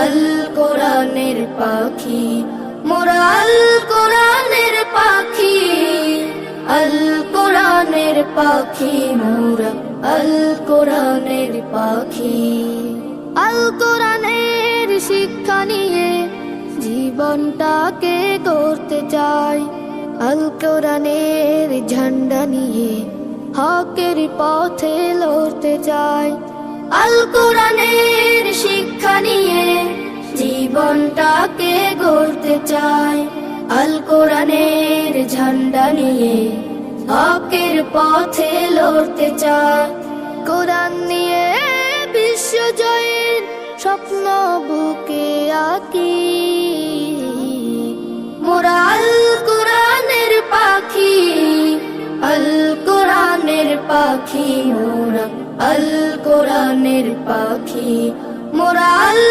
আল কোরআনের পাখি মোরা, আল কোরআনের পাখি, আল কোরআনের পাখি মোরা, আল কোরআনের পাখি। আল কোরআনের শিক্ষা নিয়ে জীবনটাকে গড়তে চাই, আল কোরআনের ঝান্ডা নিয়ে হকের পথে লড়তে চাই। আল কোরআনের শিক্ষা নিয়ে জীবনটাকে গড়তে চাই, আল কোরআনের ঝান্ডা নিয়ে হকের পথে লড়তে চাই। কোরআন নিয়ে বিশ্ব জয়ের স্বপ্ন বুকে আঁকি, মোরা আল কোরআনের পাখি, আল কোরআনের পাখি মোরা, আল কোরআনের পাখি মোরা, আল